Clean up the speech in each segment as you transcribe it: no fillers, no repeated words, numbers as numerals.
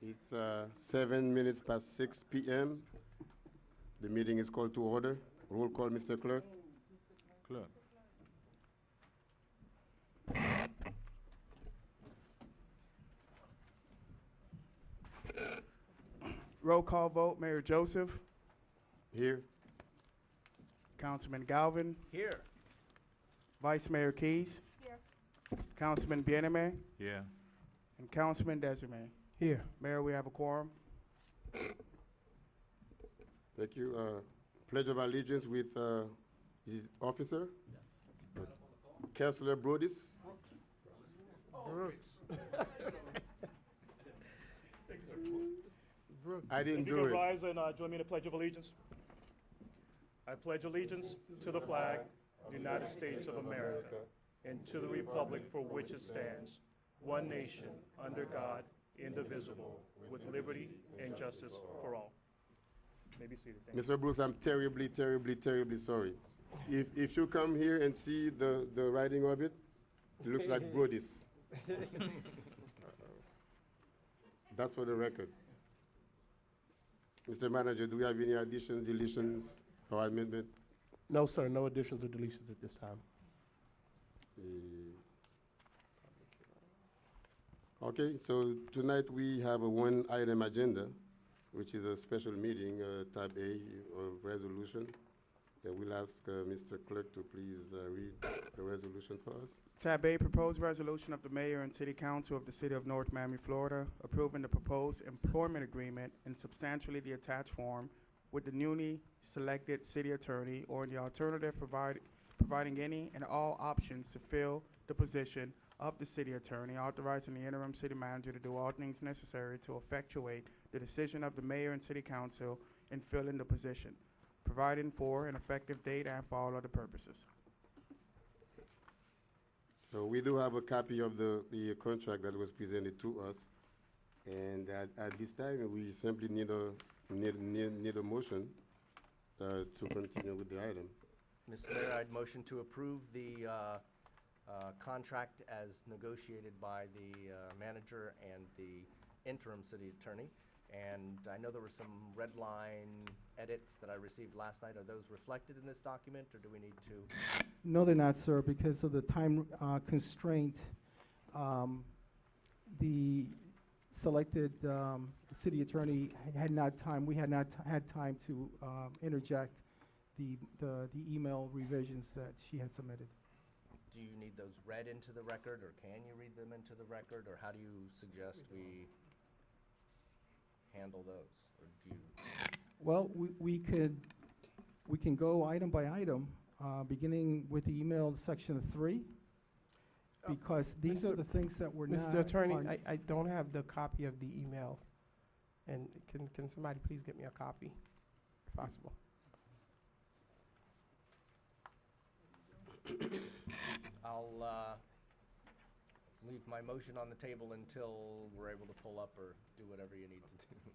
It's 7 minutes past 6 p.m. The meeting is called to order. Roll call, Mr. Clerk. Clerk. Roll call vote, Mayor Joseph, Here. Councilman Galvin, Here. Vice Mayor Keys, Councilman Bieneme, Yeah. and Councilman Desiree. Here. Mayor, we have a quorum. Thank you. Pledge of allegiance with his officer. Yes. Councilor Brodis. I didn't If you do can it. rise and join me in the Pledge of Allegiance. I pledge allegiance to the flag of the United States of America and to the republic for which it stands, one nation, under God, indivisible, with liberty and justice for all. You may be seated. Thank you. Mr. Brooks, I'm terribly, terribly, terribly sorry. If you come here and see the writing of it, it looks like Brodis. That's for the record. Mr. Manager, do we have any additions, deletions, or amendment? No, sir, no additions or deletions at this time. Okay, so tonight we have a one-item agenda, which is a special meeting, type A, resolution. And we'll ask Mr. Clerk to please read the resolution for us. Tab A, proposed resolution of the mayor and city council of the city of North Miami, Florida, approving the proposed employment agreement in substantially the attached form with the newly selected city attorney, or in the alternative, providing any and all options to fill the position of the city attorney, authorizing the interim city manager to do all things necessary to effectuate the decision of the mayor and city council in filling the position, providing for an effective date and for all other purposes. So we do have a copy of the contract that was presented to us. And at this time, we simply need a motion to continue with the item. Mr. Mayor, I'd motion to approve the contract as negotiated by the manager and the interim city attorney. And I know there were some red line edits that I received last night. Are those reflected in this document, or do we need to? No, they're not, sir, because of the time constraint. The selected city attorney had not time, we had not had time to interject the email revisions that she had submitted. Do you need those read into the record, or can you read them into the record, or how do you suggest we handle those? Or do you? Well, we can go item by item, beginning with the email section 3, because these are the things that were not. Mr. Attorney, on- I don't have the copy of the email. And can somebody please get me a copy, if possible? I'll leave my motion on the table until we're able to pull up or do whatever you need to do.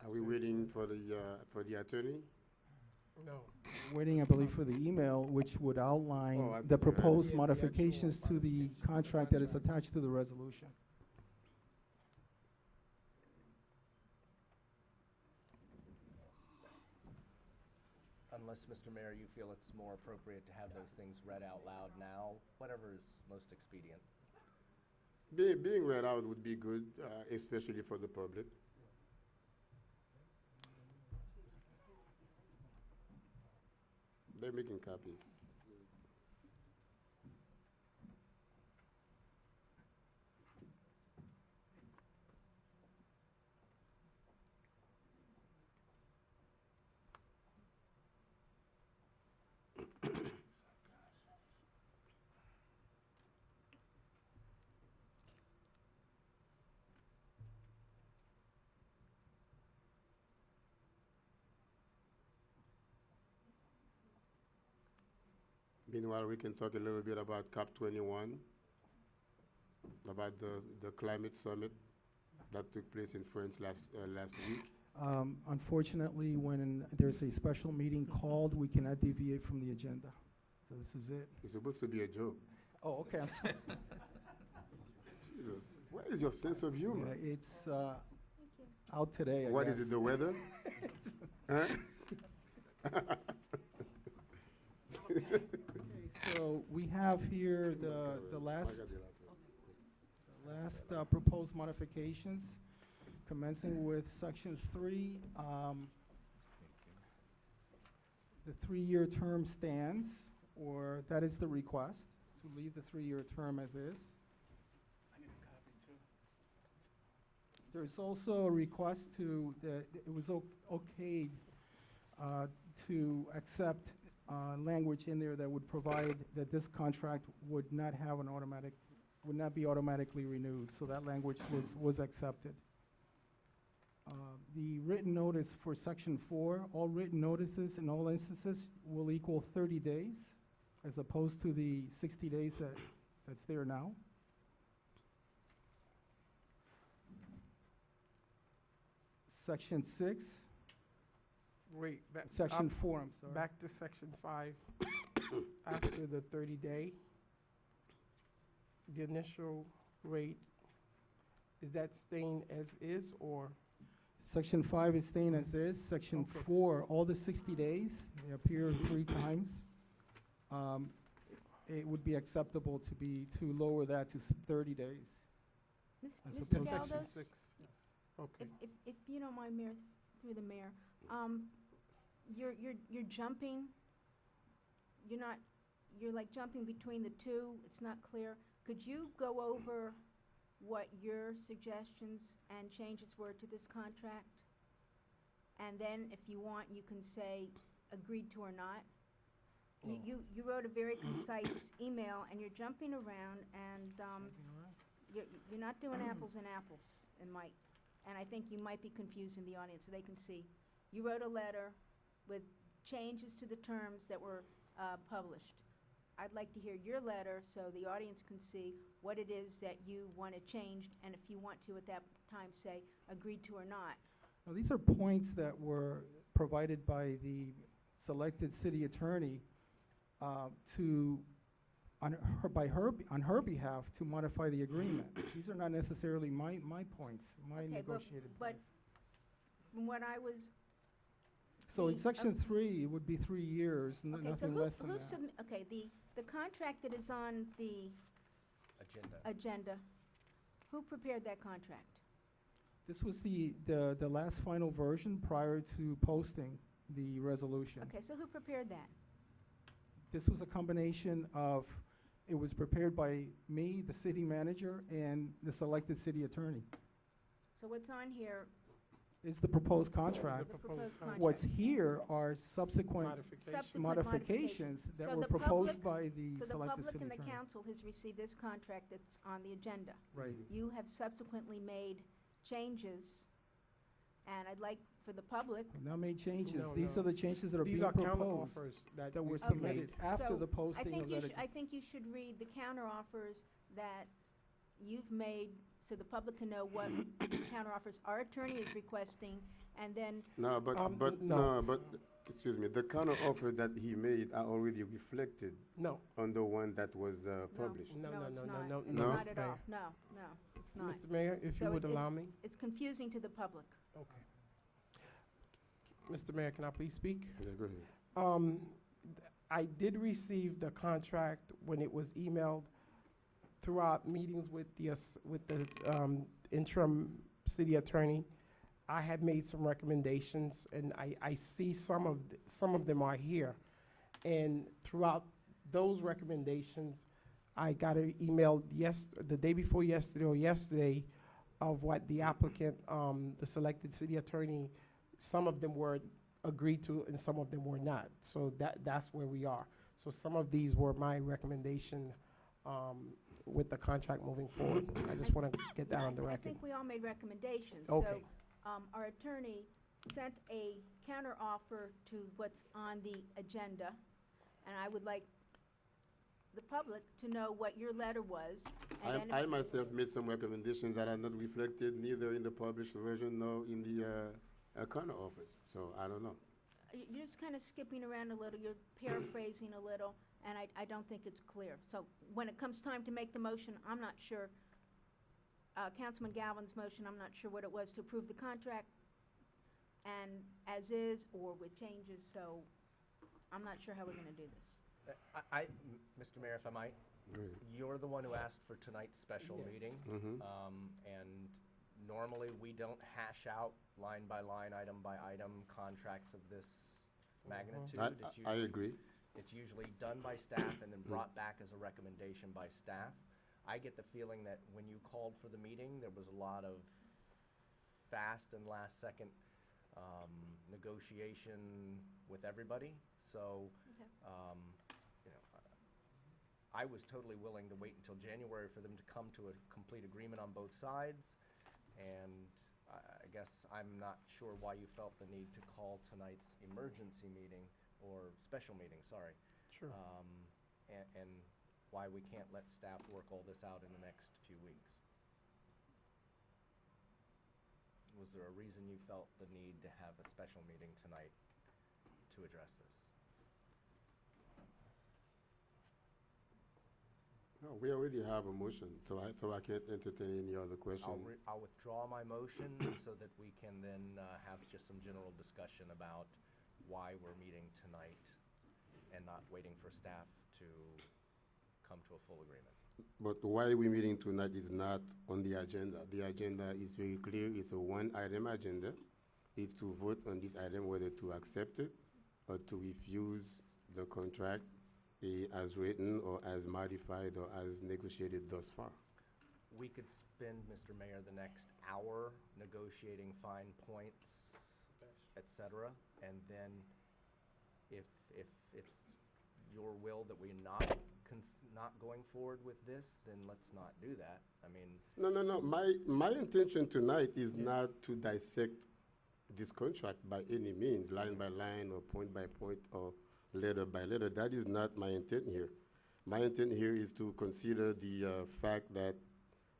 Are we waiting for the attorney? No. Waiting, I believe, for the email, which would outline Oh, I the think we have proposed the modifications to the contract that is attached to the resolution. Unless unless, Mr. Mayor, you feel it's more appropriate to have those things read out loud now, whatever is most expedient. Being read out would be good, especially for the public. They're making copies. Meanwhile, we can talk a little bit about COP21, about the climate summit that took place in France last week. Unfortunately, when there's a special meeting called, we cannot deviate from the agenda. So this is it. It's supposed to be a joke. Oh, okay, I'm sorry. Jesus, where is your sense of humor? Yeah, it's out today, I What is guess. it, the weather? Huh? Okay, so we have here the last proposed modifications, commencing with section 3. The 3-year term stands, or that is the request, to leave the 3-year term as is. There's also a request that it was okayed to accept language in there that would provide that this contract would not be automatically renewed. So that language was accepted. The written notice for section 4, all written notices in all instances will equal 30 days, as opposed to the 60 days that's there now. Section 6, Wait, section 4, I'm sorry. back to section 5, after the 30-day, the initial rate, is that staying as is, or? Section 5 is staying as is. Section Okay. 4, all the 60 days, they appear 3 times. It would be acceptable to lower that to 30 days. As Mr. opposed to Section Galdos, 6. Okay. if you don't mind, Mayor, through the mayor, you're jumping, you're like jumping between the two, it's not clear. Could you go over what your suggestions and changes were to this contract? And then, if you want, you can say agreed to or not. You wrote a very concise email, and you're jumping around, and, you're not doing apples and apples, and I think you might be confusing the audience, so they can see. You wrote a letter with changes to the terms that were published. I'd like to hear your letter so the audience can see what it is that you want to change, and if you want to at that time say agreed to or not. Now, these are points that were provided by the selected city attorney on her behalf to modify the agreement. These are not necessarily my points, my Okay, negotiated but points. from what I was, So in the- section 3, it would be 3 years, okay, so nothing less than that. okay, the contract that is on the agenda, who prepared that contract? This was the last final version prior to posting the resolution. Okay, so who prepared that? This was a combination of, it was prepared by me, the city manager, and the selected city attorney. So what's on here, It's the proposed contract. the proposed contract? What's here are subsequent Modification. Subsequent modifications that So were the proposed public- by the So the selected public city and the attorney. council has received this contract that's on the agenda. Right. You have subsequently made changes, and I'd like for the public, We've not made changes. No, These no. are the changes that are being These are counter proposed, offers that that we were submitted. submitted after So, the posting of that. I think you should read the counteroffers that you've made, so the public can know what counteroffers our attorney is requesting, and then, No, but excuse me, the counter offer that he made are already reflected No, on the one that was published. no, no, no, it's no, not. no, It's no, not Mr. at all. Mayor. No, it's not. Mr. Mayor, if you So would it's- allow me. It's confusing to the public. Okay. Mr. Mayor, can I please speak? Yeah, go ahead. I did receive the contract when it was emailed throughout meetings with the interim city attorney. I had made some recommendations, and I see some of them are here. And throughout those recommendations, I got an email the day before yesterday or yesterday of what the applicant, the selected city attorney, some of them were agreed to and some of them were not. So that's where we are. So some of these were my recommendation with the contract moving forward. I just want to get that on the I record. think we all made recommendations. Okay. So, our attorney sent a counteroffer to what's on the agenda, and I would like the public to know what your letter was. And then I myself made some recommendations that are not reflected neither in the published version nor in the counter office. So I don't know. You're just kind of skipping around a little, you're paraphrasing a little, and I don't think it's clear. So when it comes time to make the motion, I'm not sure, Councilman Galvin's motion, I'm not sure what it was to approve the contract and as is or with changes, so I'm not sure how we're gonna do this. Mr. Mayor, if I might, Go ahead. you're the one who asked for tonight's special Yes. meeting. Mhm. And normally, we don't hash out line by line, item by item contracts of this magnitude. It's I usually- agree. It's usually done by staff and then brought back as a recommendation by staff. I get the feeling that when you called for the meeting, there was a lot of fast and last-second negotiation with everybody. So, Okay. you know, I was totally willing to wait until January for them to come to a complete agreement on both sides. And I guess I'm not sure why you felt the need to call tonight's emergency meeting, or special meeting, sorry. Sure. And why we can't let staff work all this out in the next few weeks. Was there a reason you felt the need to have a special meeting tonight to address this? No, we already have a motion, so I can't entertain any other question. I'll withdraw my motion so that we can then have just some general discussion about why we're meeting tonight and not waiting for staff to come to a full agreement. But why we meeting tonight is not on the agenda. The agenda is very clear. It's a one-item agenda. It's to vote on this item whether to accept it or to refuse the contract as written or as modified or as negotiated thus far. We could spend, Mr. Mayor, the next hour negotiating fine points, et cetera, and then if it's your will that we're not going forward with this, then let's not do that. I mean, No. My intention tonight is not to dissect this contract by any means, line by line or point by point or letter by letter. That is not my intent here. My intent here is to consider the fact that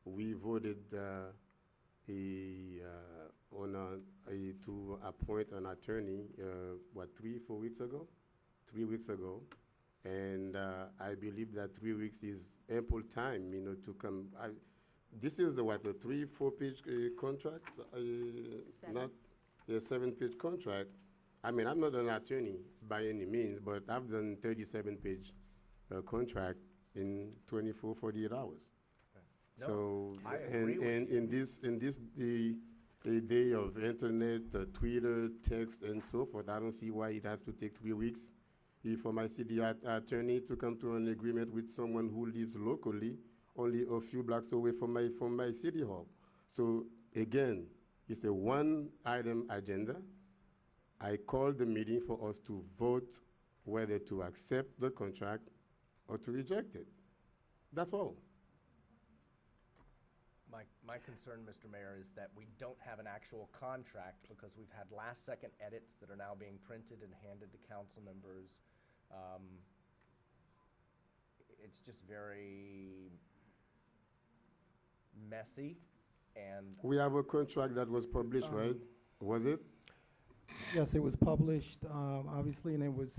we voted to appoint an attorney, 3 weeks ago? 3 weeks ago. And I believe that 3 weeks is ample time, to come. This is a 3-4 page contract? Not a 7-page contract. I mean, I'm not an attorney by any means, but I've done 37-page contract in 24, 48 hours. no, So, I agree with and you. in this the day of internet, Twitter, text, and so forth, I don't see why it has to take 3 weeks for my city attorney to come to an agreement with someone who lives locally, only a few blocks away from my city hall. So again, it's a one-item agenda. I called the meeting for us to vote whether to accept the contract or to reject it. That's all. My concern, Mr. Mayor, is that we don't have an actual contract because we've had last-second edits that are now being printed and handed to council members. It's just very messy, and We have a contract that was published, right? Was it? Yes, it was published, obviously, and it was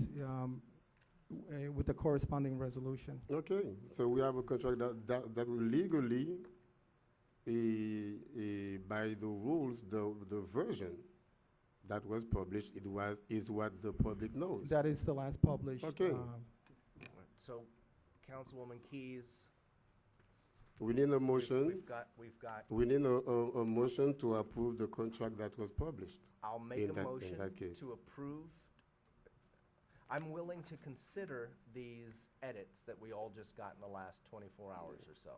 with the corresponding resolution. Okay, so we have a contract that will legally, by the rules, the version that was published, is what the public knows. That is the last published. Okay. So, Councilwoman Keys, We need a motion, we've got, we need a motion to approve the contract that was published. I'll make In a that- in motion that case. to approve. I'm willing to consider these edits that we all just got in the last 24 hours or so.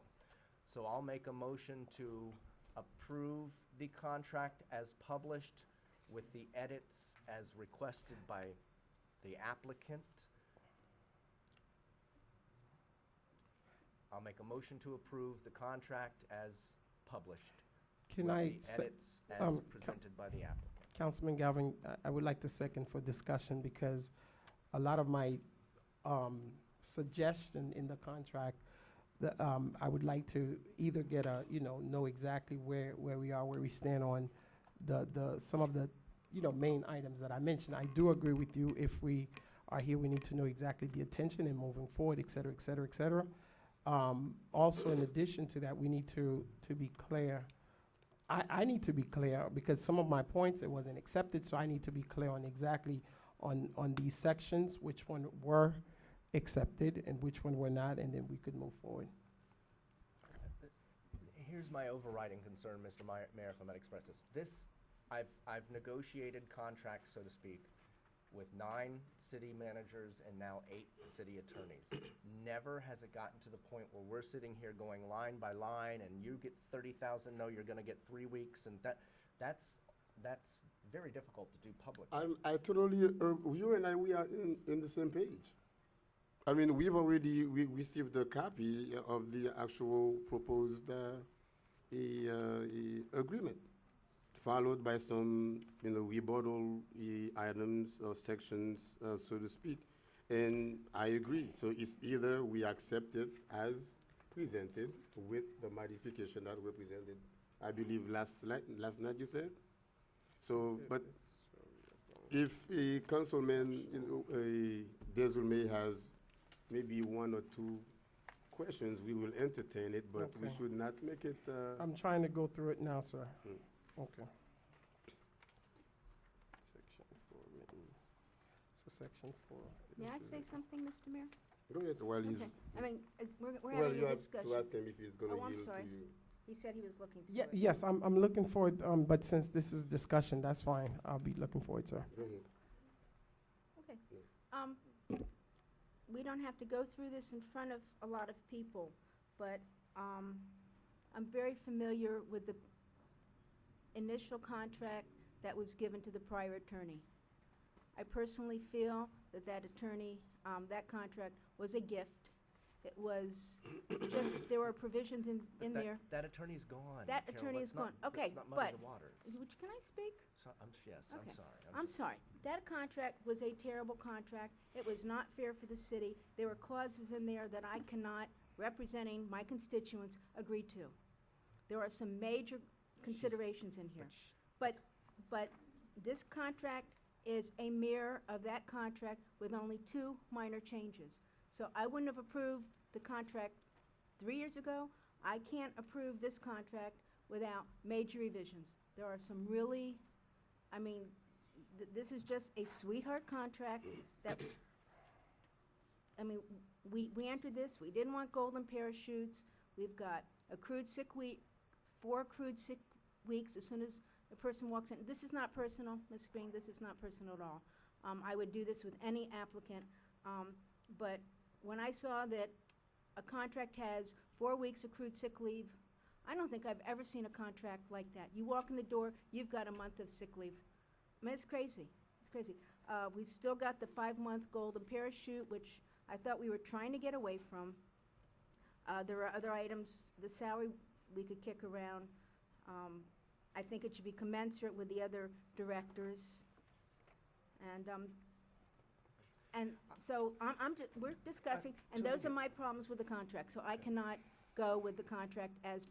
So I'll make a motion to approve the contract as published with the edits as requested by the applicant. I'll make a motion to approve the contract as published. Can with I, the se- edits as um, presented by the applicant. Councilman Galvin, I would like to second for discussion because a lot of my suggestion in the contract, I would like to either get know exactly where we are, where we stand on some of the, main items that I mentioned. I do agree with you. If we are here, we need to know exactly the intention and moving forward, et cetera, et cetera, et cetera. Also, in addition to that, we need to be clear. I need to be clear because some of my points, it wasn't accepted, so I need to be clear on exactly on these sections, which one were accepted and which one were not, and then we could move forward. Here's my overriding concern, Mr. Mayor, if I might express this. I've negotiated contracts, so to speak, with 9 city managers and now 8 city attorneys. Never has it gotten to the point where we're sitting here going line by line and you get 30,000, no, you're gonna get 3 weeks, and that's very difficult to do publicly. I totally, you and I, we are in the same page. I mean, we've already received a copy of the actual proposed agreement, followed by some, rebuttal items or sections, so to speak. And I agree. So it's either we accept it as presented with the modification that were presented, I believe last night you said? So, but if a councilman, Desulme has maybe 1 or 2 questions, we will entertain it, but we Okay. should not make it, I'm trying to go through it now, sir. Mm. Okay. Section 4, written. So section 4. May I say something, Mr. Mayor? go ahead while he's, Okay, I mean, we're well, having you a have to discussion. ask him if he's gonna Oh, I'm yield to sorry. you. He said he was looking through Yeah, it. yes, I'm looking forward, but since this is discussion, that's fine. I'll be looking forward, sir. Go ahead. Okay. We don't have to go through this in front of a lot of people, but I'm very familiar with the initial contract that was given to the prior attorney. I personally feel that that attorney, that contract was a gift. It was just, there were provisions in there. That attorney's gone. That Carol. attorney Let's is gone. not- Okay, let's not muddy but- the waters. Can I speak? Yes, Okay. I'm sorry. I'm sorry. That contract was a terrible contract. It was not fair for the city. There were clauses in there that I cannot, representing my constituents, agree to. There are some major considerations in here. But this contract is a mirror of that contract with only 2 minor changes. So I wouldn't have approved the contract 3 years ago. I can't approve this contract without major revisions. There are some really, I mean, this is just a sweetheart contract that, I mean, we entered this, we didn't want golden parachutes. We've got accrued sick week, 4 accrued sick weeks as soon as a person walks in. This is not personal, Ms. Green, this is not personal at all. I would do this with any applicant. But when I saw that a contract has 4 weeks accrued sick leave, I don't think I've ever seen a contract like that. You walk in the door, you've got a month of sick leave. I mean, it's crazy. It's crazy. We've still got the 5-month golden parachute, which I thought we were trying to get away from. There are other items, the salary we could kick around. I think it should be commensurate with the other directors. And so we're discussing, and those are my problems with the contract. So I cannot go with the contract as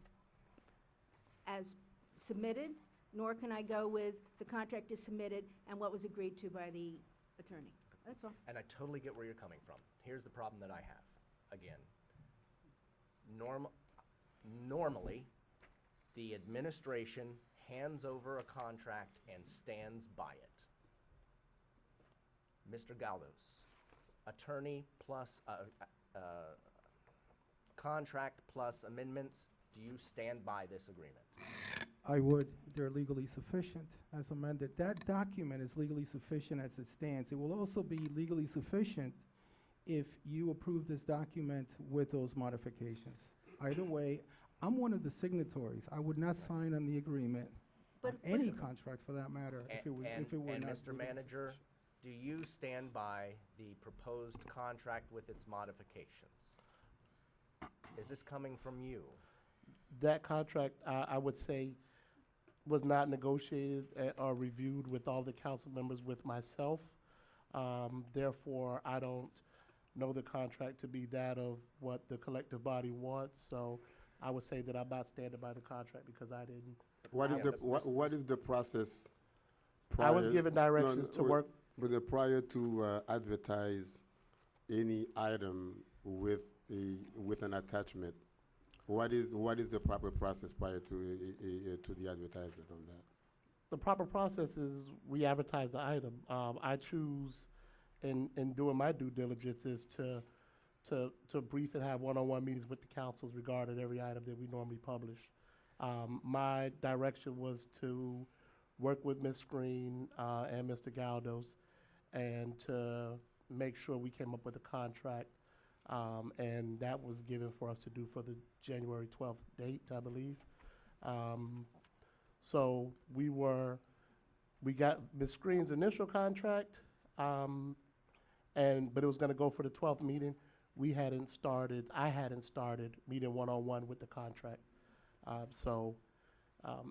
submitted, nor can I go with the contract is submitted and what was agreed to by the attorney. That's all. And I totally get where you're coming from. Here's the problem that I have. Again, normally, the administration hands over a contract and stands by it. Mr. Galdos, attorney plus, contract plus amendments, do you stand by this agreement? I would. They're legally sufficient as amended. That document is legally sufficient as it stands. It will also be legally sufficient if you approve this document with those modifications. Either way, I'm one of the signatories. I would not sign on the agreement, on But- any but- contract for that matter, if it were not And legally Mr. Manager, sufficient. do you stand by the proposed contract with its modifications? Is this coming from you? That contract, I would say, was not negotiated or reviewed with all the council members with myself. Therefore, I don't know the contract to be that of what the collective body wants, so I would say that I'm not standing by the contract because I didn't. What is Yeah. the, what is the process? I was prior- given directions to work. But prior to advertise any item with an attachment, what is the proper process prior to the advertisement on that? The proper process is we advertise the item. I choose, in doing my due diligence, is to brief and have one-on-one meetings with the councils regarding every item that we normally publish. My direction was to work with Ms. Green and Mr. Galdos and to make sure we came up with a contract. And that was given for us to do for the January 12th date, I believe. So we got Ms. Green's initial contract, but it was gonna go for the 12th meeting. I hadn't started meeting one-on-one with the contract.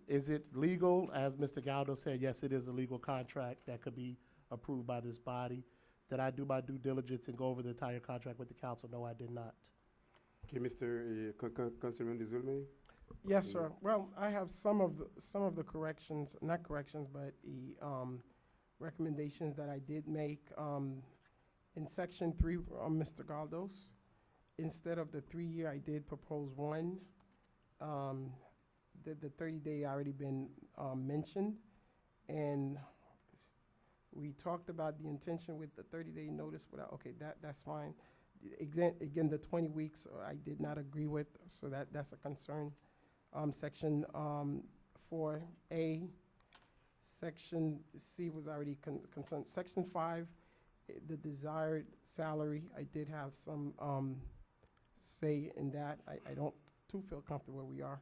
Is it legal? As Mr. Galdo said, yes, it is a legal contract that could be approved by this body. Did I do my due diligence and go over the entire contract with the council? No, I did not. Okay, Mr. Councilman Zulme? Yes, sir. Well, I have some of the corrections, not corrections, but the recommendations that I did make. In section 3, Mr. Galdos, instead of the 3-year, I did propose 1. The 30-day already been mentioned, and we talked about the intention with the 30-day notice without, okay, that's fine. Again, the 20 weeks, I did not agree with, so that's a concern. Section 4A, section C was already concerned. Section 5, the desired salary, I did have some say in that. I don't too feel comfortable where we are.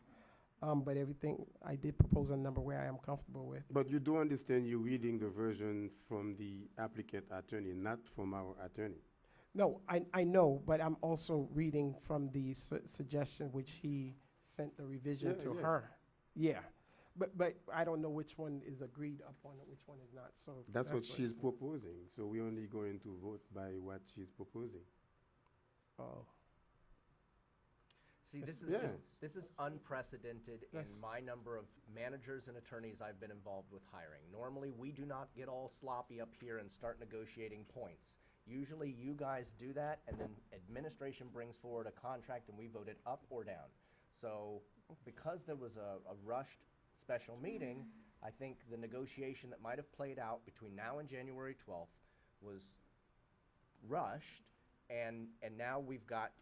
But everything, I did propose a number where I am comfortable with. But you do understand you're reading the version from the applicant attorney, not from our attorney. No, I know, but I'm also reading from the suggestion which he sent the revision Yeah, to yeah. her. Yeah, but I don't know which one is agreed upon and which one is not, so. That's what she's proposing, so we're only going to vote by what she's proposing. Oh, See, this is Yeah. this is unprecedented Yes. in my number of managers and attorneys I've been involved with hiring. Normally, we do not get all sloppy up here and start negotiating points. Usually, you guys do that, and then administration brings forward a contract, and we vote it up or down. So, because there was a rushed special meeting, I think the negotiation that might have played out between now and January 12th was rushed, and now we've got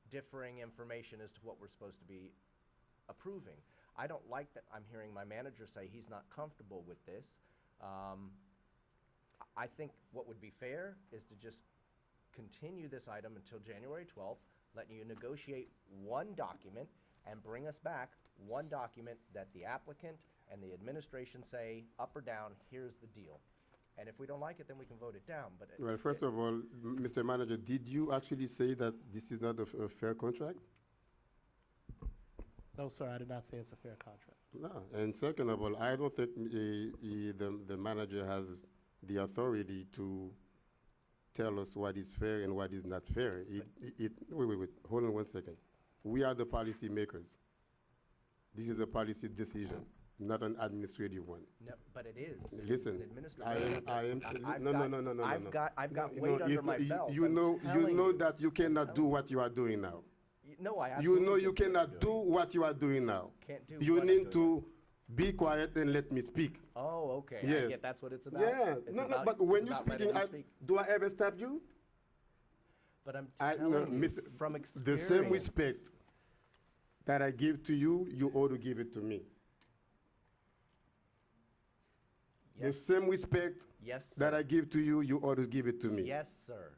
differing information as to what we're supposed to be approving. I don't like that I'm hearing my manager say he's not comfortable with this. I think what would be fair is to just continue this item until January 12th, let you negotiate one document and bring us back one document that the applicant and the administration say up or down, here's the deal. And if we don't like it, then we can vote it down, but. Well, first of all, Mr. Manager, did you actually say that this is not a fair contract? no, sir, I did not say it's a fair contract. No. And second of all, I don't think the manager has the authority to tell us what is fair and what is not fair. Wait, hold on 1 second. We are the policy makers. This is a policy decision, not an administrative one. No, but it is. It's Listen, an administrative. no, no. I've got You weight know, under my belt. you I'm know telling that you cannot do what you are doing now. No, I You absolutely know you don't know what cannot I'm do doing. what you are doing now. Can't do You what I'm need doing. to Be quiet and let me speak. Oh, okay. I Yes. get that's what it's about. Yeah, It's no, about- but when it's you're about letting speaking, you speak. do I ever stop you? But I'm No, telling you Mr. from The experience. same respect that I give to you, you ought to give it to me. The Yes, same respect yes, that sir. I give to you, you ought to give it to me. Yes, sir.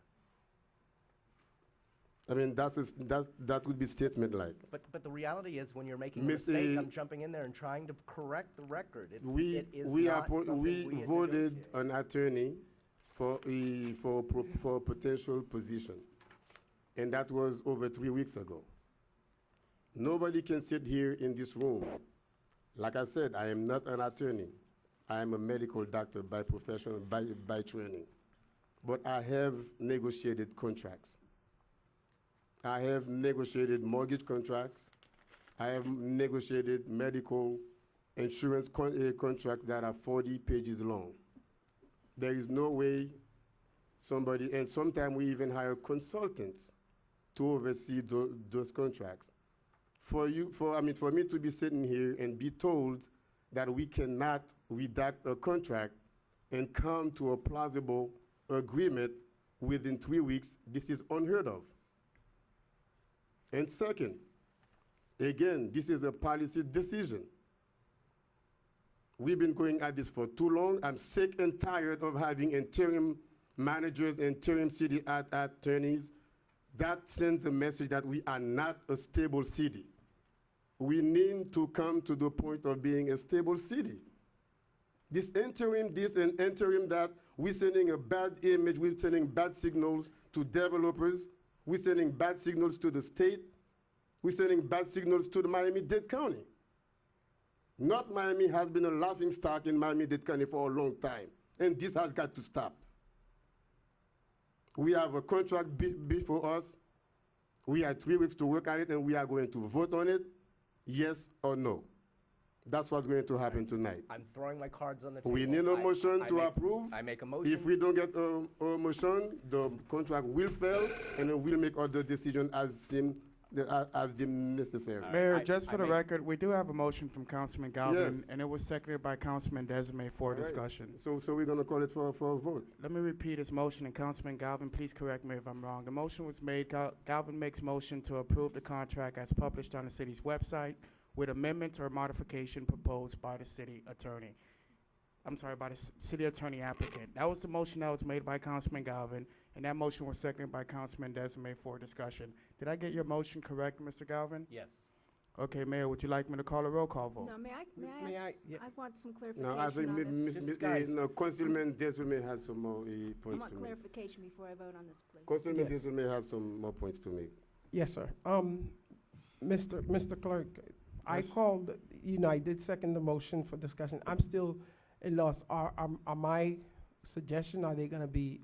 I mean, that would be statement like. But the reality is, when you're making a Miss, mistake, I'm jumping in there and trying to correct the record. It is We not something we had voted negotiated. an attorney for a potential position, and that was over 3 weeks ago. Nobody can sit here in this room. Like I said, I am not an attorney. I am a medical doctor by profession, by training. But I have negotiated contracts. I have negotiated mortgage contracts. I have negotiated medical insurance contracts that are 40 pages long. There is no way somebody, and sometimes we even hire consultants to oversee those contracts. For me to be sitting here and be told that we cannot redact a contract and come to a plausible agreement within 3 weeks, this is unheard of. And second, again, this is a policy decision. We've been going at this for too long. I'm sick and tired of having interim managers, interim city attorneys. That sends a message that we are not a stable city. We need to come to the point of being a stable city. This interim this and interim that, we're sending a bad image, we're sending bad signals to developers, we're sending bad signals to the state, we're sending bad signals to the Miami-Dade County. North Miami has been a laughing stock in Miami-Dade County for a long time, and this has got to stop. We have a contract before us. We had 3 weeks to work on it, and we are going to vote on it, yes or no. That's what's going to happen tonight. I'm throwing my cards on the table. We need a motion to approve. I make a motion. If we don't get a motion, the contract will fail, and then we'll make other decisions as deemed necessary. Mayor, I- just I for the make- record, we do have a motion from Councilman Galvin, Yes. and it was seconded by Councilman Desmay for All right. discussion. So we're gonna call it for a vote. Let me repeat his motion, and Councilman Galvin, please correct me if I'm wrong. The motion was made, Galvin makes motion to approve the contract as published on the city's website with amendments or modification proposed by the city attorney. I'm sorry, by the city attorney applicant. That was the motion that was made by Councilman Galvin, and that motion was seconded by Councilman Desmay for discussion. Did I get your motion correct, Mr. Galvin? Yes. Okay, Mayor, would you like me to call a roll call vote? No, may I ask? I want some No, I think clarification on this. Guys. Councilman Desmond has some more I points want to make. clarification before I vote on this, please. Councilman Yes. Desmond has some more points to make. Yes, sir. Mr. Clerk, I Yes. called, I did second the motion for discussion. I'm still at loss. Are my suggestion, are they gonna be,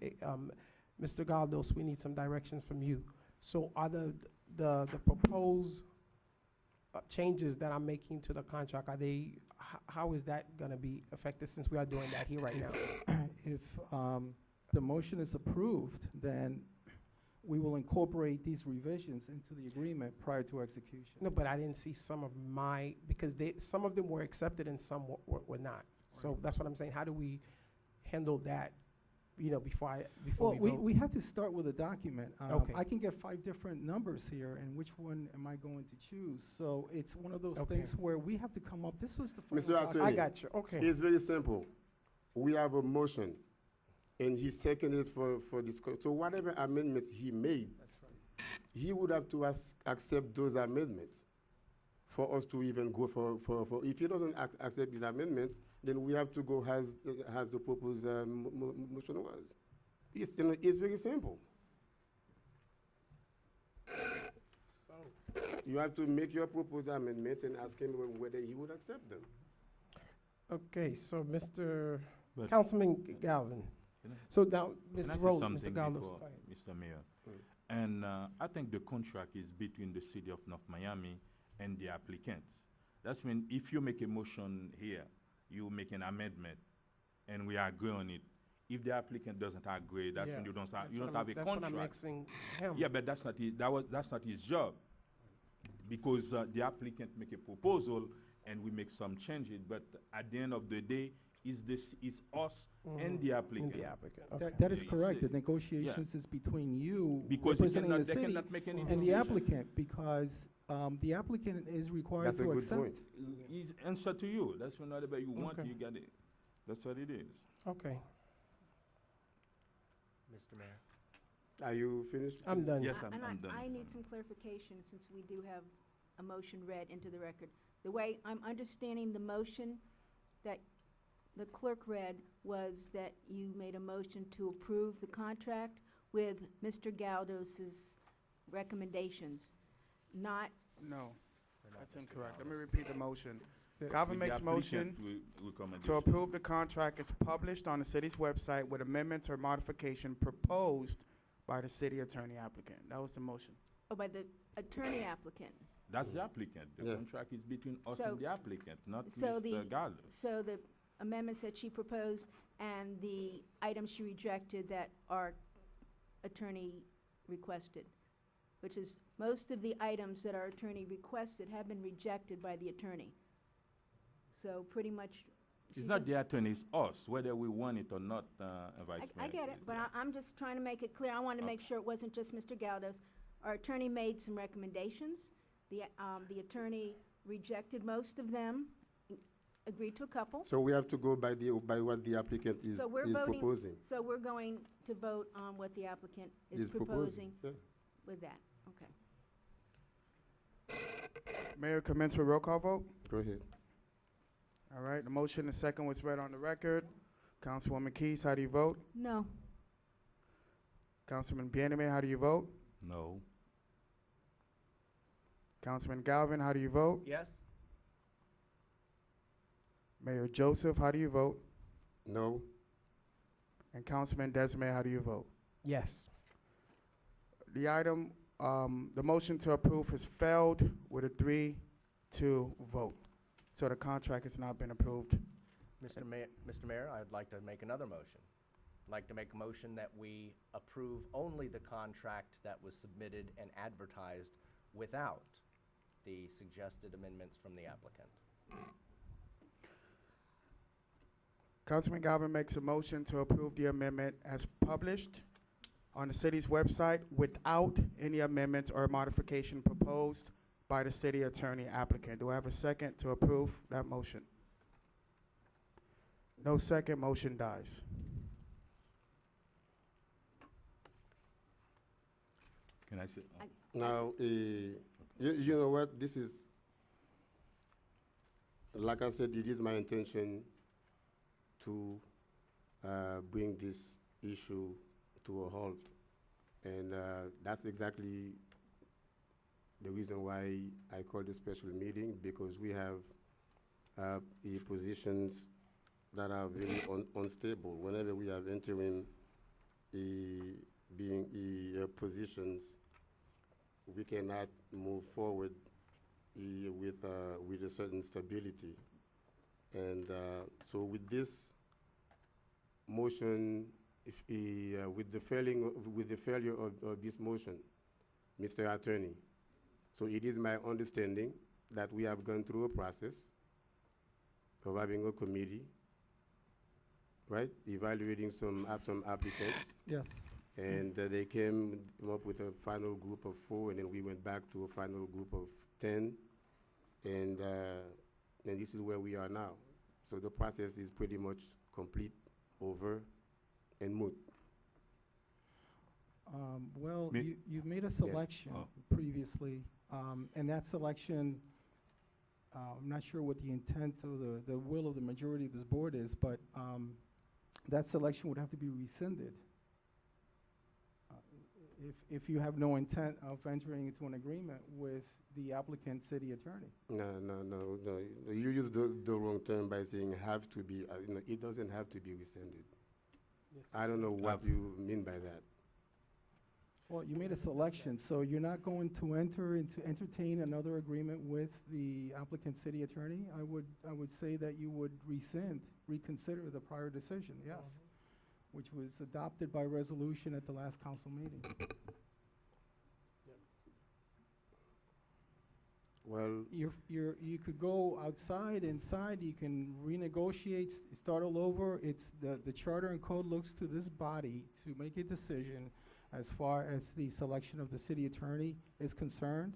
Mr. Galdos, we need some directions from you. So are the proposed changes that I'm making to the contract, are they, how is that gonna be affected since we are doing that here right now? If the motion is approved, then we will incorporate these revisions into the agreement prior to execution. No, but I didn't see some of because some of them were accepted and some were not. So that's what I'm saying. How do we handle that, before Well, we vote? we have to start with a document. Okay. I can get 5 different numbers here, and which one am I going to choose? So it's one of those Okay. things where we have to come up, this was the final Mr. document. Attorney. I got you, okay. It's very simple. We have a motion, and he seconded for discussion. So whatever amendments he made, he would have to accept those amendments for us to even go for. If he doesn't accept these amendments, then we have to go as the proposed motion was. It's very simple. You have to make your proposed amendments and ask him whether he would accept them. Okay, so But- Councilman Galvin. Can I- So now, Can I Mr. say Rhodes, something Mr. Galdos. before, go ahead. Mr. Mayor? Mm. And I think the contract is between the city of North Miami and the applicant. That's when if you make a motion here, you make an amendment, and we agree on it. If the applicant doesn't agree, that's Yeah, when you don't that's have what a I'm- That's what I'm contract. mixing him. Yeah, but that's not his job, because the applicant make a proposal, and we make some changes, but at the end of the day, is us and the applicant. And the applicant, okay. That is Yeah, you correct. see. The negotiations is between you, Because they representing the cannot, they city, cannot make any and the decision. applicant, because the applicant is required That's a to good accept. point. Is answer to you. That's whenever you want, Okay. you get it. That's what it is. Okay, Mr. Mayor? Are you finished? I'm done. Yes, And I'm done. I need some clarification, since we do have a motion read into the record. The way I'm understanding the motion that the clerk read was that you made a motion to approve the contract with Mr. Galdos's recommendations, not, No, Or not, that's Mr. incorrect. Let Galvin? me repeat the motion. The- Galvin With the makes motion applicant, we recommend to it. approve the contract is published on the city's website with amendments or modification proposed by the city attorney applicant. That was the motion. by the attorney applicant. That's the applicant. The Yeah. contract is between us So- and the applicant, not so Mr. the- Gallo. So the amendments that she proposed and the items she rejected that our attorney requested, which is, most of the items that our attorney requested have been rejected by the attorney. So pretty much. It's she not said- the attorney, it's us, whether we want it or not, Vice Mayor. I get it, but I'm just trying to make it clear. I want to make sure it wasn't just Mr. Galdos. Our attorney made some recommendations. The attorney rejected most of them, agreed to a couple. So we have to go by what the applicant is So we're is voting- proposing. So we're going to vote on what the applicant is Is proposing Yeah. with that. Okay. Mayor, commence with roll call vote. Go ahead. All right, the motion, the second was read on the record. Councilwoman Keys, how do you vote? No. Councilman Bieneme, how do you vote? No. Councilman Galvin, how do you vote? Yes? Mayor Joseph, how do you vote? No. And Councilman Desmond, how do you vote? Yes. The item, the motion to approve has failed with a 3-2 vote. So the contract has not been approved. Mr. Mayor, I'd like to make another motion. I'd like to make a motion that we approve only the contract that was submitted and advertised without the suggested amendments from the applicant. Councilman Galvin makes a motion to approve the amendment as published on the city's website without any amendments or modification proposed by the city attorney applicant. Do I have a second to approve that motion? No second, motion dies. Can I say? Now, you know what? This is, like I said, it is my intention to bring this issue to a halt. And that's exactly the reason why I called a special meeting, because we have positions that are very unstable. Whenever we have interim positions, we cannot move forward with a certain stability. And so with this motion, with the failure of this motion, Mr. Attorney, so it is my understanding that we have gone through a process of having a committee, right, evaluating some applicants, Yes. and they came up with a final group of 4, and then we went back to a final group of 10, and this is where we are now. So the process is pretty much complete, over, and moot. Well, Me- you made a selection Oh. previously, and that selection, I'm not sure what the intent or the will of the majority of this board is, but that selection would have to be rescinded. If you have no intent of entering into an agreement with the applicant city attorney. No. You used the wrong term by saying have to be, it doesn't have to be rescinded. I don't know what you mean by that. Well, you made a selection, so you're not going to entertain another agreement with the applicant city attorney? I would say that you would reconsider the prior decision, yes, which was adopted by resolution at the last council meeting. Well, you could go outside, inside, you can renegotiate, start all over. It's the charter and code looks to this body to make a decision as far as the selection of the city attorney is concerned.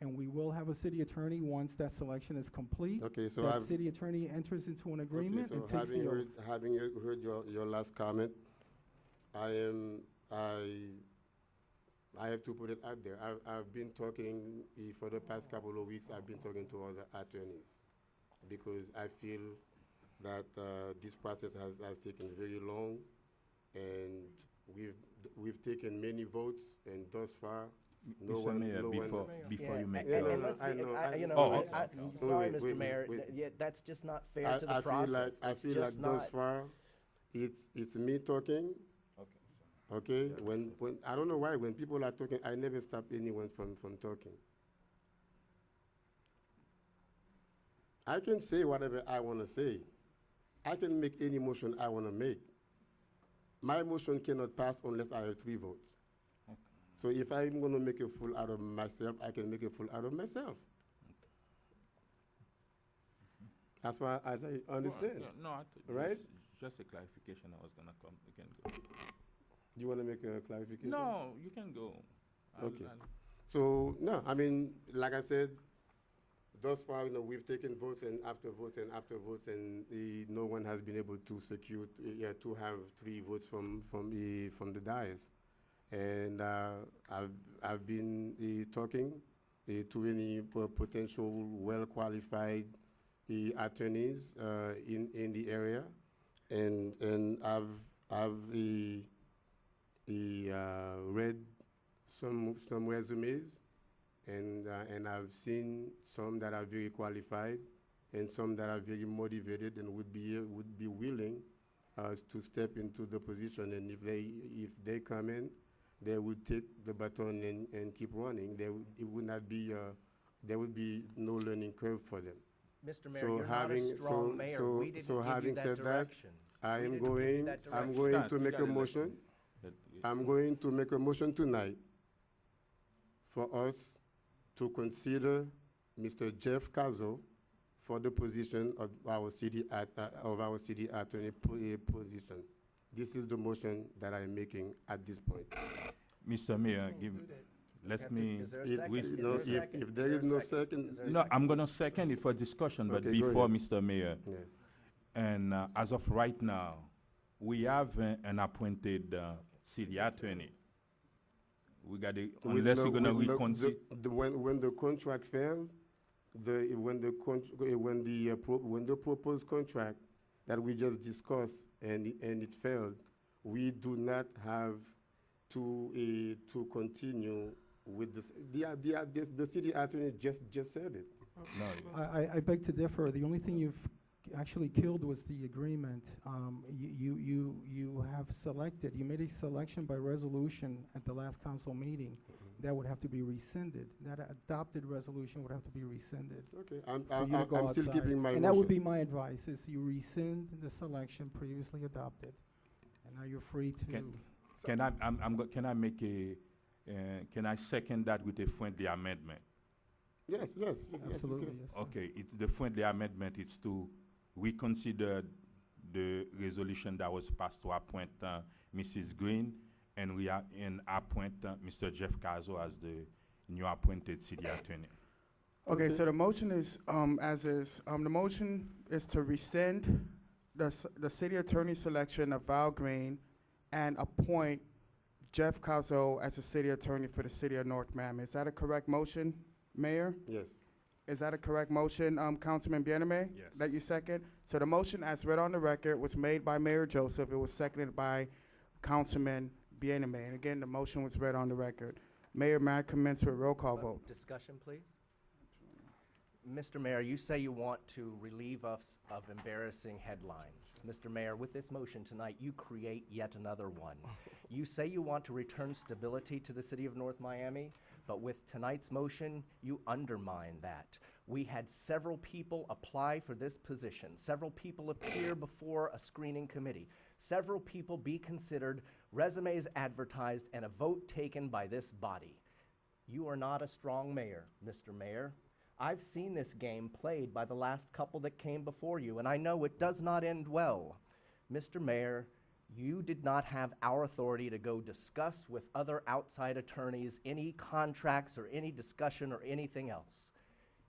And we will have a city attorney once that selection is complete. okay, so That I've, city attorney enters into an okay, agreement so and takes the oath. having heard your last comment, I have to put it out there. I've been talking, for the past couple of weeks, I've been talking to other attorneys because I feel that this process has taken very long, and we've taken many votes, and thus far, no Mr. one, Mayor, no one. before you make Yeah, and no, your, no, let's I be- know, I- I you know. know, Oh, I- Wait, sorry, wait, Mr. Mayor, wait. yeah, that's just not fair to the I process. I It's feel like just thus not- far, it's me talking, okay? When I don't know why, when people are talking, I never stop anyone from talking. I can say whatever I want to say. I can make any motion I want to make. My motion cannot pass unless I have 3 votes. So if I'm going to make a fool out of myself, I can make a fool out of myself. As far as I understand. No, I thought Right? just a clarification. I was gonna come. You can go. You want to make a clarification? No, you can go. Okay. So, no, I mean, like I said, thus far, we've taken votes and after votes and after votes, and no one has been able to secure, to have 3 votes from the dais. And I've been talking to any potential well-qualified attorneys in the area, and I've read some resumes, and I've seen some that are very qualified, and some that are very motivated and would be willing to step into the position. And if they come in, they would take the baton and keep running. It would not be there would be no learning curve for them. Mr. Mayor, So you're not a having- strong so- mayor. so- We didn't so give you having that said that, direction. I We am didn't give you going. that I'm direction. going Start, to you make a gotta let motion. Let- I'm going to make a motion tonight for us to consider Mr. Jeff Cazo for the position of our city attorney position. This is the motion that I'm making at this point. Mr. Mayor, give. Let Have to- me. Is there a If second? we- Is no, there a if- second? if there there is a no second? second- Is there a No, second? I'm gonna second it for discussion, but Okay, go before, ahead. Mr. Mayor, Yes. and as of right now, we have an appointed city attorney. We got to, unless With we're gonna with reconsider. when the contract failed, when the proposed contract that we just discussed and it failed, we do not have to continue with this. The city attorney just said it. No, I beg to differ. The only thing you've actually killed was the agreement. You have selected, you made a selection by resolution at the last council meeting. That would have to be rescinded. That adopted resolution would have to be rescinded. Okay, for you to go I'm still outside. keeping my And that would be motion. my advice, is you rescind the selection previously adopted. And now you're free to. Can can I make a, can I second that with a friendly amendment? Yes, yes. you Absolutely, can. yes. sir. Okay, the friendly amendment is to reconsider the resolution that was passed to appoint Mrs. Green, and appoint Mr. Jeff Cazo as the new appointed city attorney. Okay, Okay. so the motion is, as is, the motion is to rescind the city attorney selection of Val Green and appoint Jeff Cazo as the city attorney for the city of North Miami. Is that a correct motion, Mayor? Yes. Is that a correct motion, Councilman Bieneme? Yes. That you second? So the motion, as read on the record, was made by Mayor Joseph. It was seconded by Councilman Bieneme. And again, the motion was read on the record. Mayor, may I commence with roll call vote? Discussion, please. Mr. Mayor, you say you want to relieve us of embarrassing headlines. Mr. Mayor, with this motion tonight, you create yet another one. You say you want to return stability to the city of North Miami, but with tonight's motion, you undermine that. We had several people apply for this position. Several people appear before a screening committee. Several people be considered, resumes advertised, and a vote taken by this body. You are not a strong mayor, Mr. Mayor. I've seen this game played by the last couple that came before you, and I know it does not end well. Mr. Mayor, you did not have our authority to go discuss with other outside attorneys any contracts or any discussion or anything else.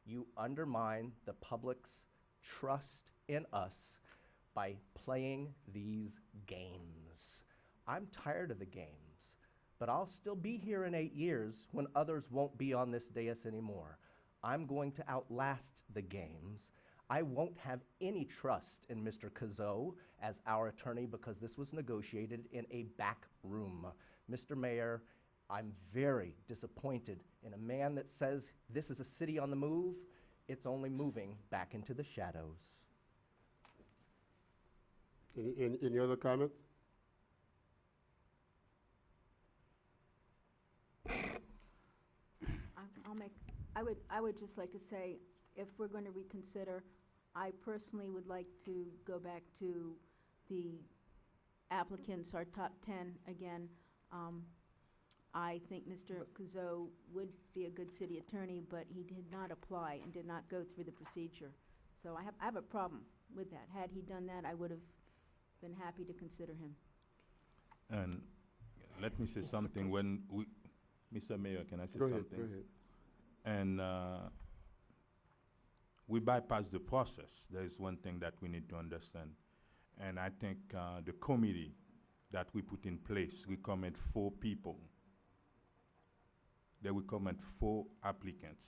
You undermine the public's trust in us by playing these games. I'm tired of the games, but I'll still be here in 8 years when others won't be on this dais anymore. I'm going to outlast the games. I won't have any trust in Mr. Cazot as our attorney because this was negotiated in a back room. Mr. Mayor, I'm very disappointed in a man that says this is a city on the move. It's only moving back into the shadows. Any other comment? I would just like to say, if we're going to reconsider, I personally would like to go back to the applicants, our top 10 again. I think Mr. Cazot would be a good city attorney, but he did not apply and did not go through the procedure. So I have a problem with that. Had he done that, I would have been happy to consider him. And let me say something. When we, Mr. Mayor, can I say Go ahead, something? go ahead. And we bypass the process. There is one thing that we need to understand. And I think the committee that we put in place recommend 4 people. They recommend 4 applicants.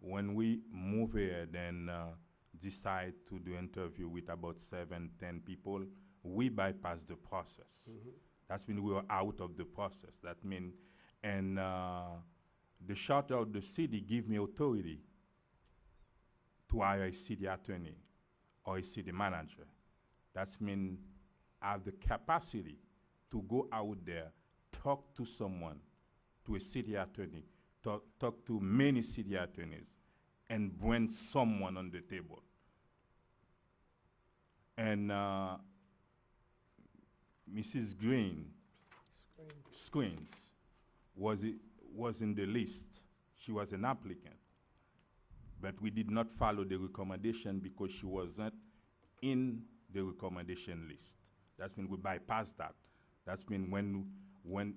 When we move ahead and decide to do interview with about 7, 10 people, we bypass the process. That's when we are out of the process. That means, and the charter of the city give me authority to hire a city attorney or a city manager. That's mean I have the capacity to go out there, talk to someone, to a city attorney, talk to many city attorneys, and bring someone on the table. And Mrs. Green, Screens, was in the list. She was an applicant. But we did not follow the recommendation because she wasn't in the recommendation list. That's when we bypass that. That's when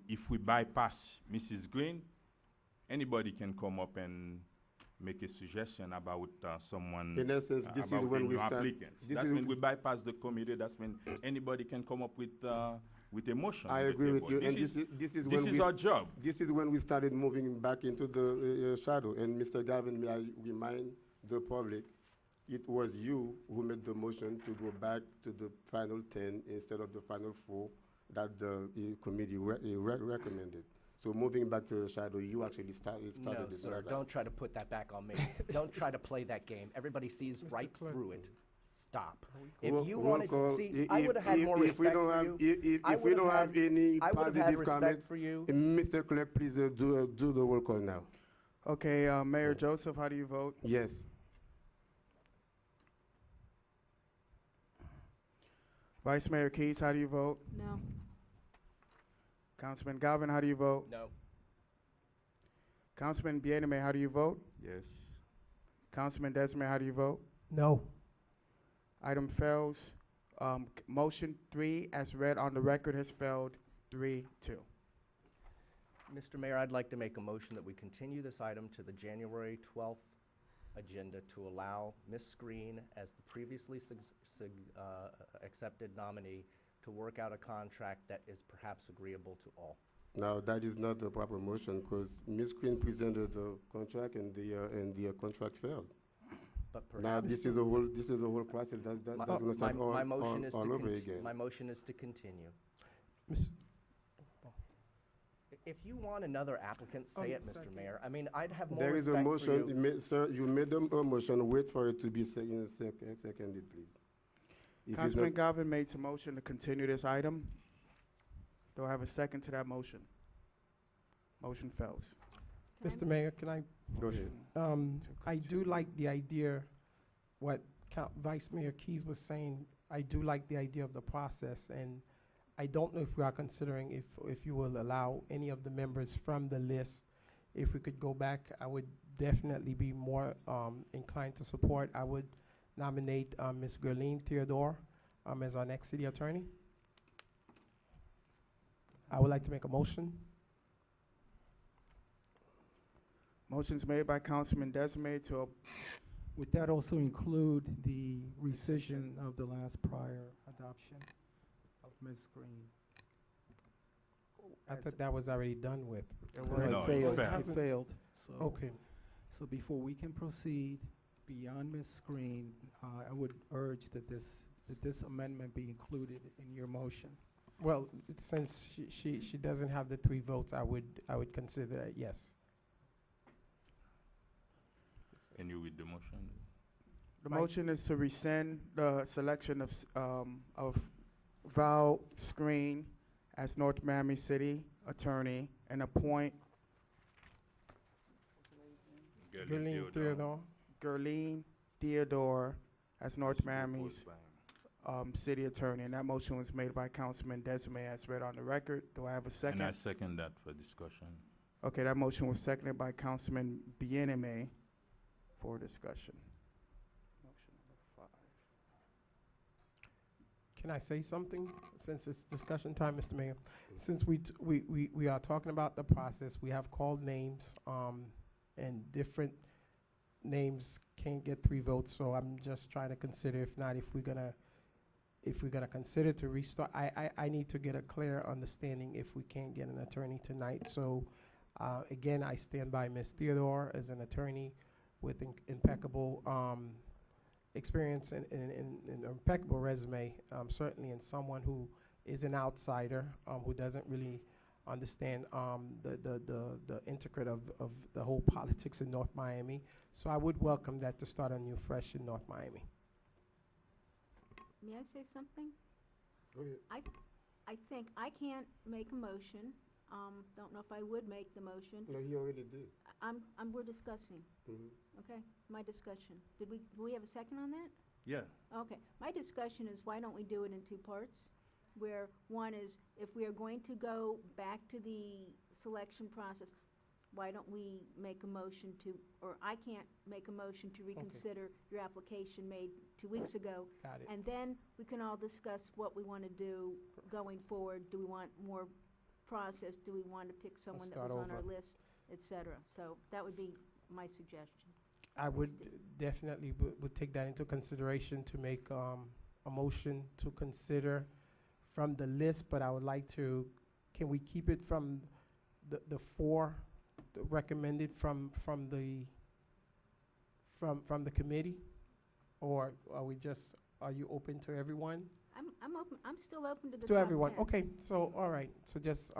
if we bypass Mrs. Green, anybody can come up and make a suggestion about someone. In essence, this is about when the we new start. applicants. This That's is when we bypass the committee. That's when anybody can come up with a motion. I on the agree with table. you, This and is, this is when we our job. This is when we started moving back into the shadow. And Mr. Gavin, may I remind the public, it was you who made the motion to go back to the final 10 instead of the final 4 that the committee recommended. So moving back to the shadow, you actually started No, it. sir, right? don't try to put that back on me. Don't try to play that game. Everybody sees right Clerk. through it. Stop. If Roll- you roll wanted, call. see, I would have had more If we respect don't for have, you. I if we would've don't had- have any I would have had positive comment, respect for you. Mr. Clerk, please do the roll call now. Okay, Mayor Joseph, how do you vote? Yes. Vice Mayor Keys, how do you vote? No. Councilman Galvin, how do you vote? No. Councilman Bieneme, how do you vote? Yes. Councilman Desmarais, how do you vote? No. Item fails. Motion 3, as read on the record, has failed 3-2. Mr. Mayor, I'd like to make a motion that we continue this item to the January 12th agenda to allow Ms. Screen, as the previously accepted nominee, to work out a contract that is perhaps agreeable to all. Now, that is not the proper motion because Ms. Quinn presented the contract and the contract failed. But Now, perhaps this is a whole process that's gonna start my motion is to all over again. my motion is to continue. Miss- If you want another applicant, say it, Mr. second. Mayor. I mean, I'd have more There is a respect for motion, you. sir, you made a motion, wait for it to be seconded, please. If it's Councilman not- Galvin made a motion to continue this item. Do I have a second to that motion? Motion fails. Mr. Mayor, can I Go ahead. I do like the idea, what Vice Mayor Keys was saying, I do like the idea of the process, and I don't know if we are considering if you will allow any of the members from the list if we could go back, I would definitely be more inclined to support. I would nominate Ms. Gerline Theodore as our next city attorney. I would like to make a motion. Motion's made by Councilman Desmay to, Would that also include the rescission of the last prior adoption of Ms. Green? I thought that was already done with. it Well, was, No, it failed, it failed. it failed, so. Okay. So before we can proceed beyond Ms. Green, I would urge that this amendment be included in your motion. Well, since she doesn't have the 3 votes, I would consider that yes. Can you read the motion? the Mike? motion is to rescind the selection of Val Screen as North Miami City Attorney and appoint Gerline Theodore. Gerline Theodore as North Miami's City Attorney. And that motion was made by Councilman Desmay as read on the record. Do I have a And second? I second that for discussion. Okay, that motion was seconded by Councilman Bieneme for discussion. Motion number 5. Can I say something, since it's discussion time, Mr. Mayor? Since we are talking about the process, we have called names, and different names can't get 3 votes, so I'm just trying to consider, if not, if we're gonna consider to restart, I need to get a clear understanding if we can't get an attorney tonight. So, again, I stand by Ms. Theodore as an attorney with impeccable, experience and impeccable resume, certainly, and someone who is an outsider, who doesn't really understand the intricate of the whole politics in North Miami. So I would welcome that to start anew fresh in North Miami. May I say something? Go ahead. I think I can't make a motion. Don't know if I would make the motion. No, he already did. We're discussing, Mhm. okay? My discussion. Do we have a second on that? Yeah. Okay, my discussion is why don't we do it in 2 parts? Where one is, if we are going to go back to the selection process, why don't we make a motion to, or I can't make a motion to reconsider your application made 2 weeks ago. Got it. And then we can all discuss what we want to do going forward. Do we want more process? Do we want to pick someone that start was on our over. list, et cetera? So that would be my suggestion. I would definitely would take that into consideration to make a motion to consider from the list, but I would like to, can we keep it from the 4 recommended from the committee? Or are we just, are you open to everyone? I'm open, I'm still open to the To top everyone, 10. okay, so, all right, so just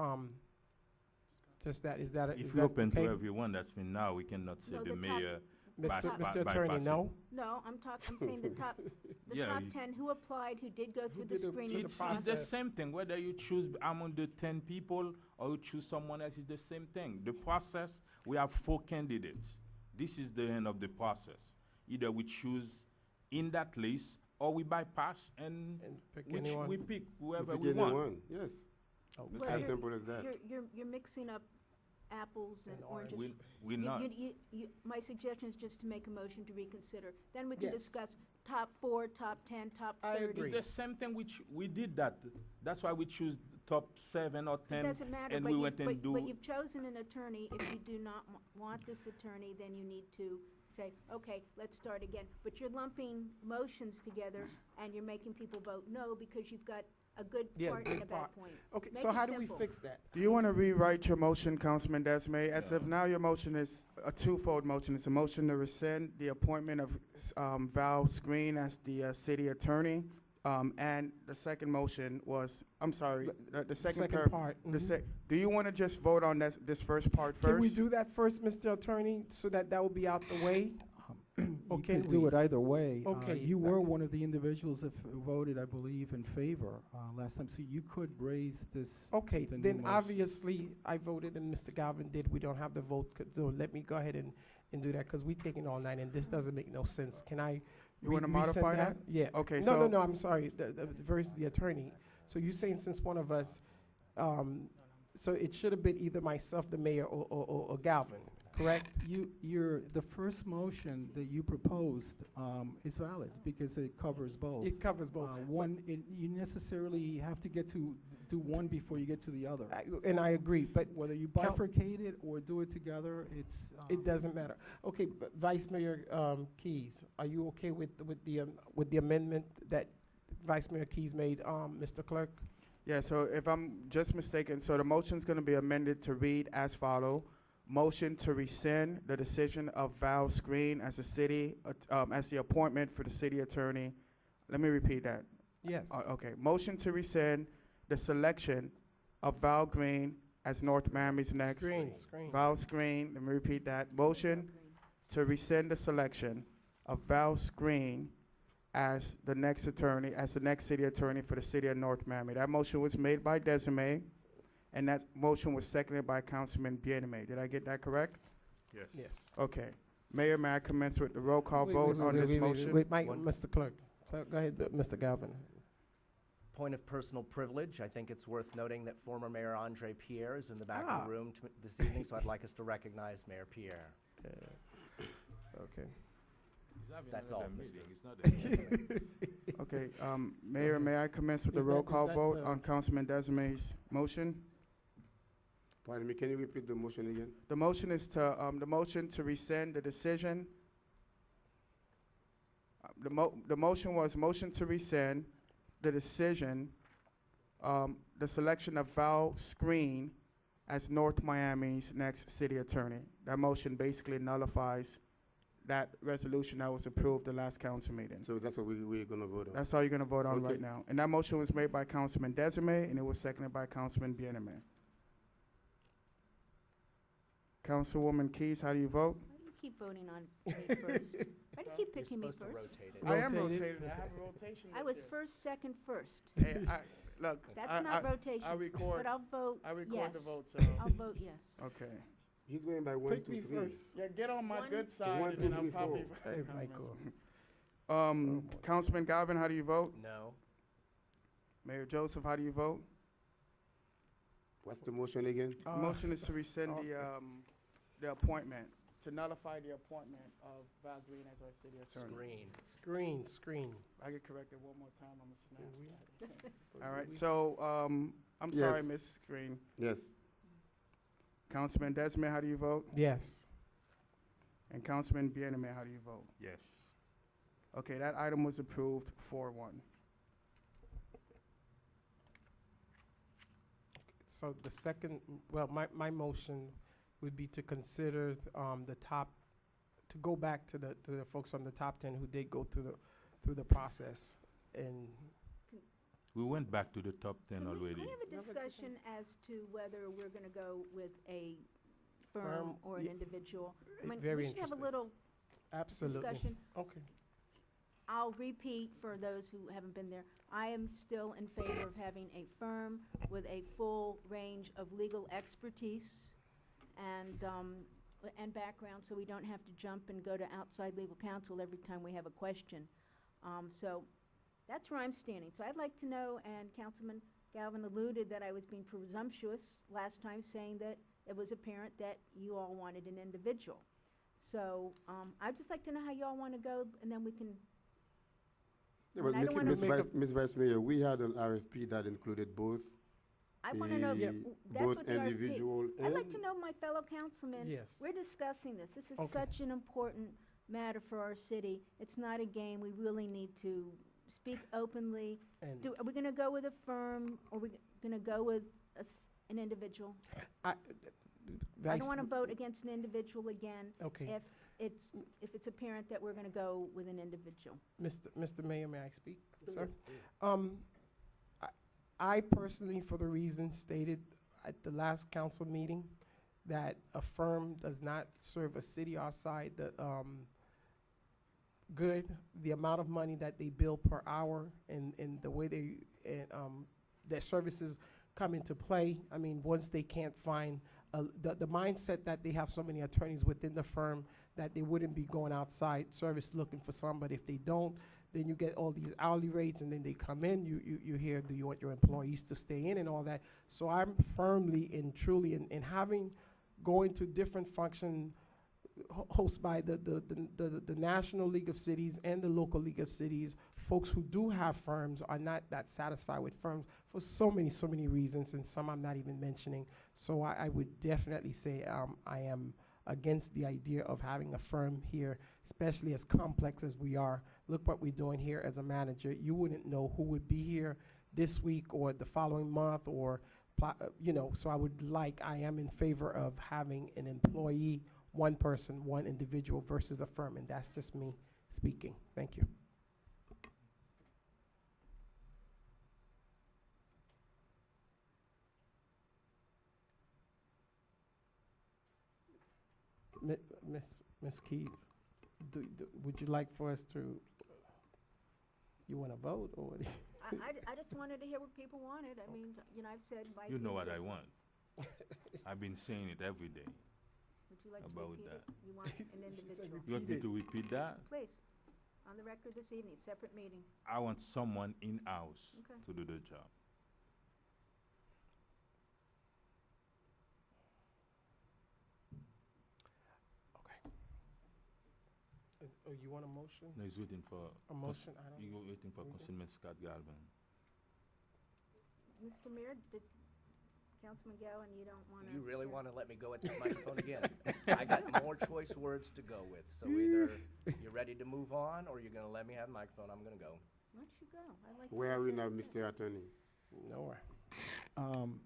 that, is that, If is we that open okay? to everyone, that's mean now we cannot say No, the the top- mayor. Mr. bypass Attorney, it. no? No, I'm saying the top, the Yeah, top you- 10 who applied, who did go through the did the- screening It's the process. same thing, whether you choose among the 10 people or you choose someone else, it's the same thing. The process, we have 4 candidates. This is the end of the process. Either we choose in that list or we bypass and And pick we anyone? pick whoever Pick we want. anyone, yes. Oh, It's Well, as you're- simple as that. You're mixing up apples and And oranges. We're not. My suggestion is just to make a motion to reconsider. Then we can Yes. discuss top 4, top 10, top I 30. agree. It's the same thing we did that. That's why we choose top 7 or It 10. doesn't matter, and but we you, went and but do- you've chosen an attorney. If you do not want this attorney, then you need to say, okay, let's start again. But you're lumping motions together, and you're making people vote no because you've got a good Yeah, part good and a bad part. point. Okay, Make so it how do we simple. fix that? Do you want to rewrite your motion, Councilman Desmay? As of now, your motion is a 2-fold motion. It's a motion to rescind the appointment of Val Screen as the city attorney. And the second motion was, I'm sorry, the second part. do you want to just vote on this first part first? Can we do that first, Mr. Attorney, so that will be out the way? You Okay, can do we- it either way. Okay, You were one of the individuals that voted, I believe, in favor last time, so you could raise this. Okay, the new then motion. obviously I voted and Mr. Galvin did. We don't have the vote, so let me go ahead and do that, because we taking all night and this doesn't make no sense. Can I? You want to resend modify that? Yeah. Okay, No, so. I'm sorry, versus the attorney. So you saying since one of us, So it should have been either myself, the mayor, or Galvin, correct? The first motion that you proposed, is valid because it covers both. It covers both. You necessarily have to do one before you get to the other. And I agree, but Whether you Count- bifurcate it or do it together, it's. it doesn't matter. Okay, but Vice Mayor Keys, are you okay with the amendment that Vice Mayor Keys made, Mr. Clerk? Yeah, so if I'm just mistaken, so the motion's gonna be amended to read as follow. Motion to rescind the decision of Val Screen as as the appointment for the city attorney. Let me repeat that. Yes. Okay, motion to rescind the selection of Val Green as North Miami's next. Screen. Val Screen, let me repeat that. Motion to rescind the selection of Val Screen as the next city attorney for the city of North Miami. That motion was made by Desiree, and that motion was seconded by Councilman Bieneme. Did I get that correct? Yes. Yes. Okay. Mayor, may I commence with the roll call vote on this motion? Wait, Mike, One- Mr. Clerk. Go ahead, Mr. Galvin. Point of personal privilege, I think it's worth noting that former Mayor Andre Pierre is in the back of the room this evening, so I'd like us to recognize Mayor Pierre. Okay. That's all, Okay, Mayor, may I commence with the Is roll that- call is that, vote on Councilman Desiree's motion? Pardon me, can you repeat the motion again? The motion is the motion to rescind the decision. The motion was motion to rescind the decision, the selection of Val Screen as North Miami's next city attorney. That motion basically nullifies that resolution that was approved the last council meeting. So that's what we're gonna vote on. That's all you're gonna vote on right Okay. now. And that motion was made by Councilman Desiree, and it was seconded by Councilman Bieneme. Councilwoman Keys, how do you vote? Why do you keep voting on me first? Why do you keep picking me You're supposed to first? rotate it. I am Rotated. rotated. I have a rotation. I was first, second, first. Hey, look, That's not rotation, I record, but I'll vote I record the yes. vote, so, I'll vote yes. okay. He's going by 1, Pick 2, me 3. first. Yeah, get on my One- good side, One, and two, then I'll three, probably. Hey, Michael. Councilman Galvin, how do you vote? No. Mayor Joseph, how do you vote? What's the motion again? The motion is to rescind the appointment, to nullify the appointment of Val Green as our city attorney. Screen. I get corrected one more time on the snap. All All right, so, I'm Yes. sorry, Ms. Green. Yes. Councilman Desmond, how do you vote? Yes. And Councilman Bieneme, how do you vote? Yes. Okay, that item was approved 4-1. So the second, well, my motion would be to consider the top, to go back to the folks from the top 10 who did go through the process. And We went back to the top 10 Can already. we have a discussion as to whether we're gonna go with a firm Firm, or an ye- individual? I mean, very we should have a interesting. little absolutely. discussion. Okay. I'll repeat for those who haven't been there. I am still in favor of having a firm with a full range of legal expertise and background, so we don't have to jump and go to outside legal counsel every time we have a question. So that's where I'm standing. So I'd like to know, and Councilman Galvin alluded that I was being presumptuous last time, saying that it was apparent that you all wanted an individual. So I'd just like to know how you all want to go, and then we can. Yeah, And but I don't wanna Ms. Vice Mayor, we had an RFP that included both I want to know, that's both what the RFP. individual I'd like and- to know, my fellow councilmen, Yes. we're discussing this. This is Okay. such an important matter for our city. It's not a game. We really need to speak openly. And Are we going to go with a firm, or are we going to go with an individual? I don't want to vote against an individual again Okay. if it's apparent that we're going to go with an individual. Mr. Mayor, may I speak, sir? I personally, for the reasons stated at the last council meeting, that a firm does not serve a city outside the, good, the amount of money that they bill per hour and the way their services come into play. I mean, once they can't find, the mindset that they have so many attorneys within the firm that they wouldn't be going outside service looking for somebody. If they don't, then you get all these hourly rates, and then they come in, you hear, do you want your employees to stay in and all that? So I'm firmly and truly in having, going to different function hosted by the National League of Cities and the local League of Cities. Folks who do have firms are not that satisfied with firms for so many reasons, and some I'm not even mentioning. So I would definitely say I am against the idea of having a firm here, especially as complex as we are. Look what we're doing here as a manager. You wouldn't know who would be here this week or the following month, or so I am in favor of having an employee, one person, one individual versus a firm, and that's just me speaking. Thank you. Ms. Keith, would you like for us to, you want to vote, or what do you? I just wanted to hear what people wanted. I mean, I've said my. You know what views. I want. I've been saying it every day. Would you like to about repeat that. it? You want an individual? You want me to repeat that? Please, on the record this evening, separate meeting. I want someone in-house Okay. to do the job. Oh, you want a motion? No, he's waiting for. A motion? I don't. You're waiting for Okay. Councilman Scott Galvin. Mr. Mayor, did Councilman Gowan, you don't want to? You really want to let me go at this microphone again? I got more choice words to go with, so either you're ready to move on, or you're going to let me have the microphone, I'm going to go. Why don't you go? I like. Where are we now, Mr. Attorney? Nowhere.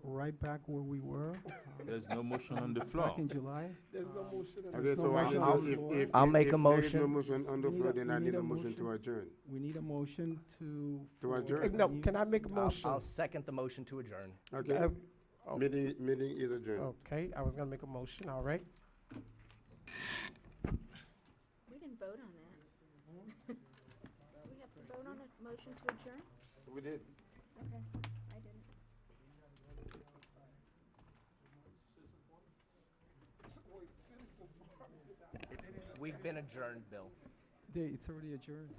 Right back where we were. There's no motion on the floor. Back in July. There's no motion. Okay, no so motion I on the need floor. to, if I'll make a there is motion. no motion on the We floor, need a- then I we need need a a motion to motion. adjourn. We need a motion to. To for adjourn? No, use- can I make a motion? I'll second the motion to adjourn. Okay, Oh. meeting is adjourned. Okay, I was gonna make a motion, all right. We didn't vote on that. We have to vote on a motion to adjourn? We did. Okay, I didn't. We've been adjourned, Bill. It's already adjourned.